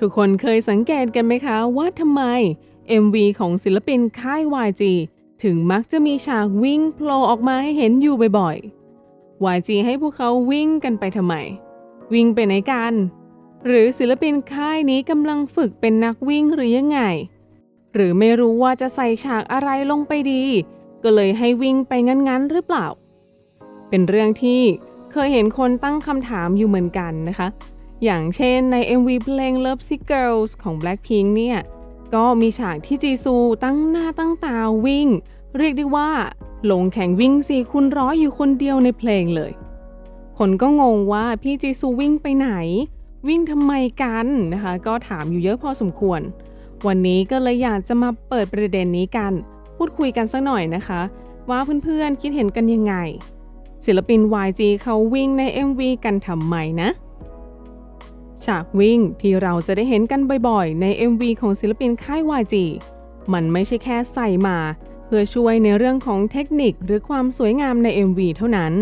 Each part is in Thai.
ทุกคนเคยสังเกตกันไหมคะว่าทำไม MV ของศิลปินค่าย YG ถึงมักจะมีฉากวิ่งโผล่ออกมาให้เห็นอยู่บ่อยๆ YG ให้พวกเขาวิ่งกันไปทำไมวิ่งไปไหนกันหรือศิลปินค่ายนี้กำลังฝึกเป็นนักวิ่งหรือยังไงหรือไม่รู้ว่าจะใส่ฉากอะไรลงไปดีก็เลยให้วิ่งไปงั้นๆหรือเปล่าเป็นเรื่องที่เคยเห็นคนตั้งคำถามอยู่เหมือนกันนะคะอย่างเช่นใน MV เพลง Love Sick Girls ของ Blackpink เนี่ยก็มีฉากที่จีซูตั้งหน้าตั้งตาวิ่งเรียกได้ว่าลงแข่งวิ่ง4x100อยู่คนเดียวในเพลงเลยคนก็งงว่าพี่จีซูวิ่งไปไหนวิ่งทำไมกันนะคะก็ถามอยู่เยอะพอสมควรวันนี้ก็เลยอยากจะมาเปิดประเด็นนี้กันพูดคุยกันสักหน่อยนะคะว่าเพื่อนๆคิดเห็นกันยังไงศิลปิน YG เขาวิ่งใน MV กันทำไมนะฉากวิ่งที่เราจะได้เห็นกันบ่อยๆใน MV ของศิลปินค่าย YG มันไม่ใช่แค่ใส่มาเพื่อช่วยในเรื่องของเทคนิคหรือความสวยงามใน MV เท่านั้น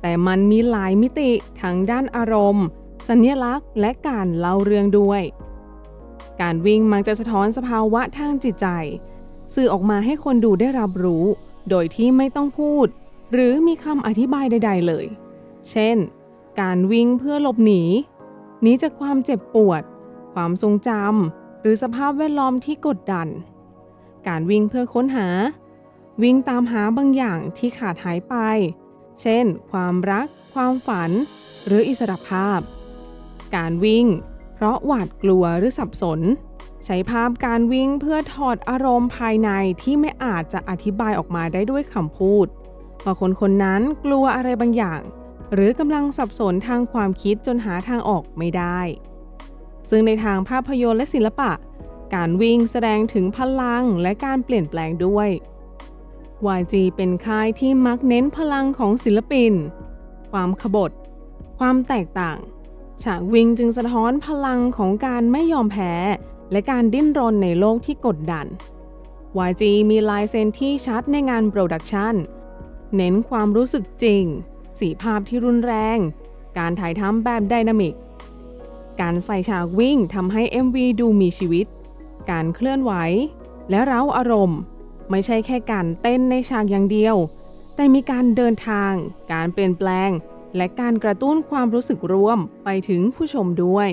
แต่มันมีหลายมิติทั้งด้านอารมณ์สัญลักษณ์และการเล่าเรื่องด้วยการวิ่งมักจะสะท้อนสภาวะทางจิตใจสื่อออกมาให้คนดูได้รับรู้โดยที่ไม่ต้องพูดหรือมีคำอธิบายใดๆเลยเช่นการวิ่งเพื่อหลบหนีจากความเจ็บปวดความทรงจำหรือสภาพแวดล้อมที่กดดันการวิ่งเพื่อค้นหาวิ่งตามหาบางอย่างที่ขาดหายไปเช่นความรักความฝันหรืออิสรภาพการวิ่งเพราะหวาดกลัวหรือสับสนใช้ภาพการวิ่งเพื่อถอดอารมณ์ภายในที่ไม่อาจจะอธิบายออกมาได้ด้วยคำพูดว่าคนนั้นกลัวอะไรบางอย่างหรือกำลังสับสนทางความคิดจนหาทางออกไม่ได้ซึ่งในทางภาพยนตร์และศิลปะการวิ่งแสดงถึงพลังและการเปลี่ยนแปลงด้วย YG เป็นค่ายที่มักเน้นพลังของศิลปินความขบถความแตกต่างฉากวิ่งจึงสะท้อนพลังของการไม่ยอมแพ้และการดิ้นรนในโลกที่กดดัน YG มีลายเซ็นที่ชัดในงานโปรดักชันเน้นความรู้สึกจริงสีภาพที่รุนแรงการถ่ายทำแบบไดนามิกการใส่ฉากวิ่งทำให้ MV ดูมีชีวิตการเคลื่อนไหวและเร้าอารมณ์ไม่ใช่แค่การเต้นในฉากอย่างเดียวแต่มีการเดินทางการเปลี่ยนแปลงและการกระตุ้นความรู้สึกร่วมไปถึงผู้ชมด้วย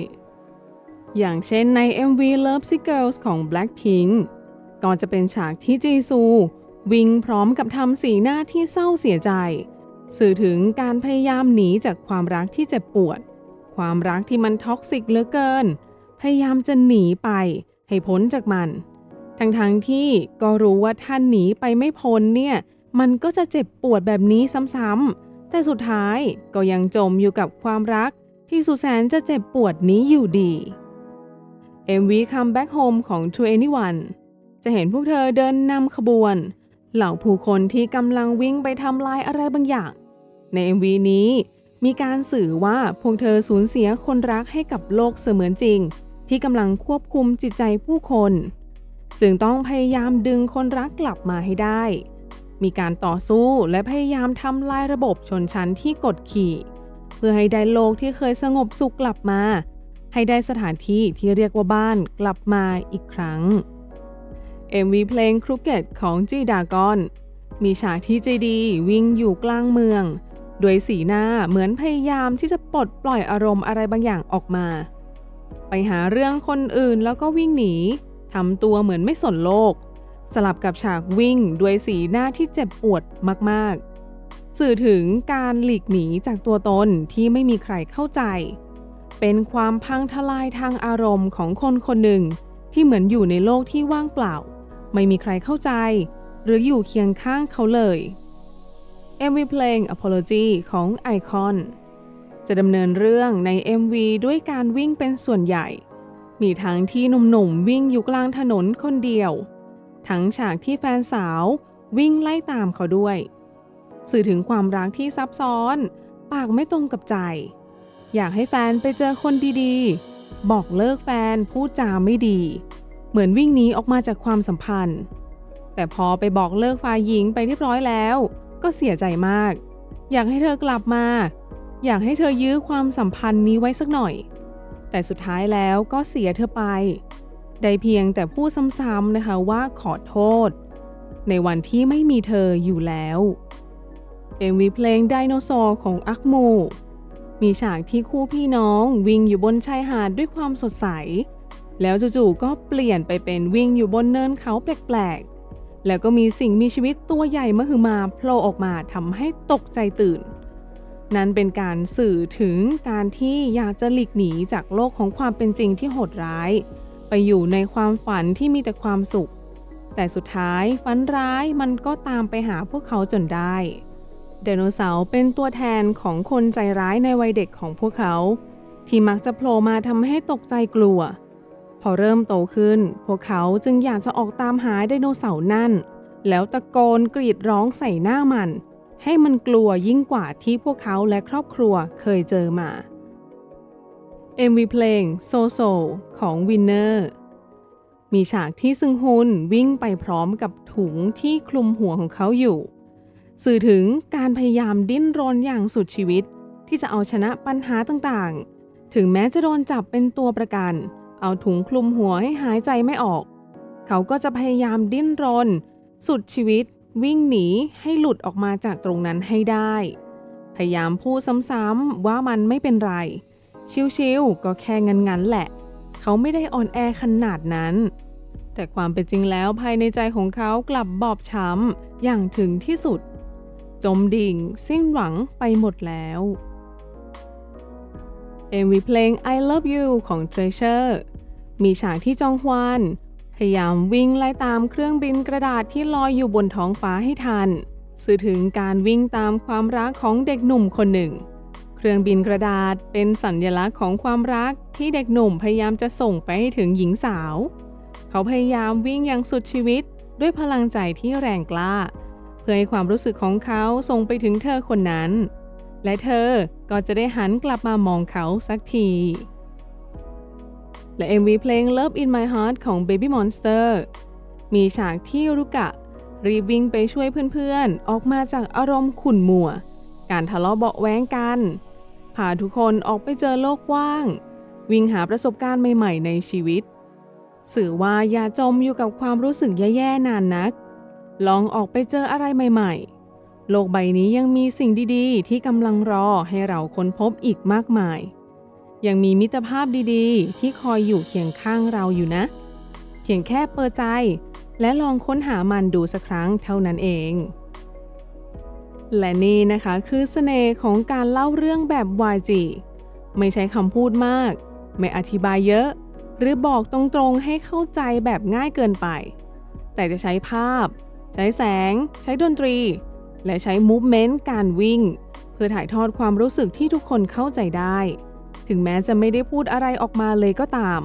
อย่างเช่นใน MV Love Sick Girls ของ Blackpink ก็จะเป็นฉากที่จีซูวิ่งพร้อมกับทำสีหน้าที่เศร้าเสียใจสื่อถึงการพยายามหนีจากความรักที่เจ็บปวดความรักที่มันท็อกซิกเหลือเกินพยายามจะหนีไปให้พ้นจากมันทั้งที่ก็รู้ว่าถ้าหนีไปไม่พ้นเนี่ยมันก็จะเจ็บปวดแบบนี้ซ้ำๆแต่สุดท้ายก็ยังจมอยู่กับความรักที่สุดแสนจะเจ็บปวดนี้อยู่ดี MV Come Back Home ของ 2NE1 จะเห็นพวกเธอเดินนำขบวนเหล่าผู้คนที่กำลังวิ่งไปทำลายอะไรบางอย่างใน MV นี้มีการสื่อว่าพวกเธอสูญเสียคนรักให้กับโลกเสมือนจริงที่กำลังควบคุมจิตใจผู้คนจึงต้องพยายามดึงคนรักกลับมาให้ได้มีการต่อสู้และพยายามทำลายระบบชนชั้นที่กดขี่เพื่อให้ได้โลกที่เคยสงบสุขกลับมาให้ได้สถานที่ที่เรียกว่าบ้านกลับมาอีกครั้ง MV เพลง Crooked ของ G-Dragon มีฉากที่ JD วิ่งอยู่กลางเมืองด้วยสีหน้าเหมือนพยายามที่จะปลดปล่อยอารมณ์อะไรบางอย่างออกมาไปหาเรื่องคนอื่นแล้วก็วิ่งหนีทำตัวเหมือนไม่สนโลกสลับกับฉากวิ่งด้วยสีหน้าที่เจ็บปวดมากๆสื่อถึงการหลีกหนีจากตัวตนที่ไม่มีใครเข้าใจเป็นความพังทลายทางอารมณ์ของคนคนหนึ่งที่เหมือนอยู่ในโลกที่ว่างเปล่าไม่มีใครเข้าใจหรืออยู่เคียงข้างเขาเลย MV เพลง Apology ของ Icon จะดำเนินเรื่องใน MV ด้วยการวิ่งเป็นส่วนใหญ่มีทั้งที่หนุ่มๆวิ่งอยู่กลางถนนคนเดียวทั้งฉากที่แฟนสาววิ่งไล่ตามเขาด้วยสื่อถึงความรักที่ซับซ้อนปากไม่ตรงกับใจอยากให้แฟนไปเจอคนดีๆบอกเลิกแฟนพูดจาไม่ดีเหมือนวิ่งหนีออกมาจากความสัมพันธ์แต่พอไปบอกเลิกฝ่ายหญิงไปเรียบร้อยแล้วก็เสียใจมากอยากให้เธอกลับมาอยากให้เธอยื้อความสัมพันธ์นี้ไว้สักหน่อย แต่สุดท้ายแล้วก็เสียเธอไปได้เพียงแต่พูดซ้ำๆนะคะว่าขอโทษในวันที่ไม่มีเธออยู่แล้ว MV เพลงไดโนเสาร์ของอักมูมีฉากที่คู่พี่น้องวิ่งอยู่บนชายหาดด้วยความสดใสแล้วจู่ๆก็เปลี่ยนไปเป็นวิ่งอยู่บนเนินเขาแปลกๆแล้วก็มีสิ่งมีชีวิตตัวใหญ่มหึมาโผล่ออกมาทำให้ตกใจตื่นนั้นเป็นการสื่อถึงการที่อยากจะหลีกหนีจากโลกของความเป็นจริงที่โหดร้ายไปอยู่ในความฝันที่มีแต่ความสุขแต่สุดท้ายฝันร้ายมันก็ตามไปหาพวกเขาจนได้ไดโนเสาร์เป็นตัวแทนของคนใจร้ายในวัยเด็กของพวกเขาที่มักจะโผล่มาทำให้ตกใจกลัวพอเริ่มโตขึ้นพวกเขาจึงอยากจะออกตามหาไดโนเสาร์นั่นแล้วตะโกนกรีดร้องใส่หน้ามันให้มันกลัวยิ่งกว่าที่พวกเขาและครอบครัวเคยเจอมา MV เพลง So So ของ Winner มีฉากที่ซึงฮุนวิ่งไปพร้อมกับถุงที่คลุมหัวของเขาอยู่สื่อถึงการพยายามดิ้นรนอย่างสุดชีวิตที่จะเอาชนะปัญหาต่างๆถึงแม้จะโดนจับเป็นตัวประกันเอาถุงคลุมหัวให้หายใจไม่ออกเขาก็จะพยายามดิ้นรนสุดชีวิตวิ่งหนีให้หลุดออกมาจากตรงนั้นให้ได้พยายามพูดซ้ำๆว่ามันไม่เป็นไรชิวๆก็แค่งั้นๆแหละเขาไม่ได้อ่อนแอขนาดนั้นแต่ความเป็นจริงแล้วภายในใจของเขากลับบอบช้ำอย่างถึงที่สุดจมดิ่งสิ้นหวังไปหมดแล้ว MV เพลง I Love You ของ Treasure มีฉากที่จองฮวานพยายามวิ่งไล่ตามเครื่องบินกระดาษที่ลอยอยู่บนท้องฟ้าให้ทันสื่อถึงการวิ่งตามความรักของเด็กหนุ่มคนหนึ่งเครื่องบินกระดาษเป็นสัญลักษณ์ของความรักที่เด็กหนุ่มพยายามจะส่งไปให้ถึงหญิงสาวเขาพยายามวิ่งอย่างสุดชีวิตด้วยพลังใจที่แรงกล้าเพื่อให้ความรู้สึกของเขาส่งไปถึงเธอคนนั้นและเธอก็จะได้หันกลับมามองเขาสักทีและ MV เพลง Love in My Heart ของ Baby Monster มีฉากที่รุกะรีบวิ่งไปช่วยเพื่อนๆออกมาจากอารมณ์ขุ่นมัวการทะเลาะเบาะแว้งกันพาทุกคนออกไปเจอโลกกว้างวิ่งหาประสบการณ์ใหม่ๆในชีวิตสื่อว่าอย่าจมอยู่กับความรู้สึกแย่ๆนานนักลองออกไปเจออะไรใหม่ๆโลกใบนี้ยังมีสิ่งดีๆที่กำลังรอให้เราค้นพบอีกมากมายยังมีมิตรภาพดีๆที่คอยอยู่เคียงข้างเราอยู่นะเพียงแค่เปิดใจและลองค้นหามันดูสักครั้งเท่านั้นเองและนี่นะคะคือเสน่ห์ของการเล่าเรื่องแบบ YG ไม่ใช้คำพูดมากไม่อธิบายเยอะหรือบอกตรงๆให้เข้าใจแบบง่ายเกินไปแต่จะใช้ภาพใช้แสงใช้ดนตรีและใช้มูฟเมนต์การวิ่งเพื่อถ่ายทอดความรู้สึกที่ทุกคนเข้าใจได้ถึงแม้จะไม่ได้พูดอะไรออกมาเลยก็ตาม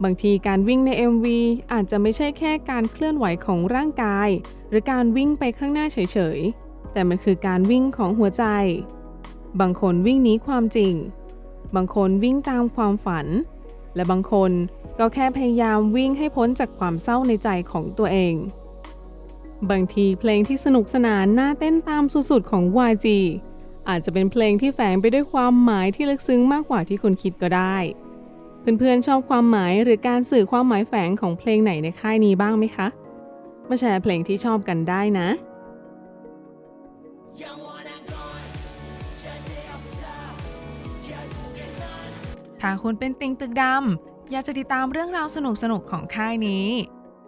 บางทีการวิ่งใน MV อาจจะไม่ใช่แค่การเคลื่อนไหวของร่างกายหรือการวิ่งไปข้างหน้าเฉยๆแต่มันคือการวิ่งของหัวใจบางคนวิ่งหนีความจริงบางคนวิ่งตามความฝันและบางคนก็แค่พยายามวิ่งให้พ้นจากความเศร้าในใจของตัวเองบางทีเพลงที่สนุกสนานน่าเต้นตามสุดๆของ YG อาจจะเป็นเพลงที่แฝงไปด้วยความหมายที่ลึกซึ้งมากกว่าที่คุณคิดก็ได้เพื่อนๆชอบความหมายหรือการสื่อความหมายแฝงของเพลงไหนในค่ายนี้บ้างไหมคะมาแชร์เพลงที่ชอบกันได้นะถ้าคุณเป็นติ่งตึกดำอยากจะติดตามเรื่องราวสนุกๆของค่ายนี้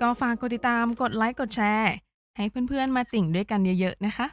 ก็ฝากกดติดตามกดไลค์กดแชร์ให้เพื่อนๆมาติ่งด้วยกันเยอะๆนะคะ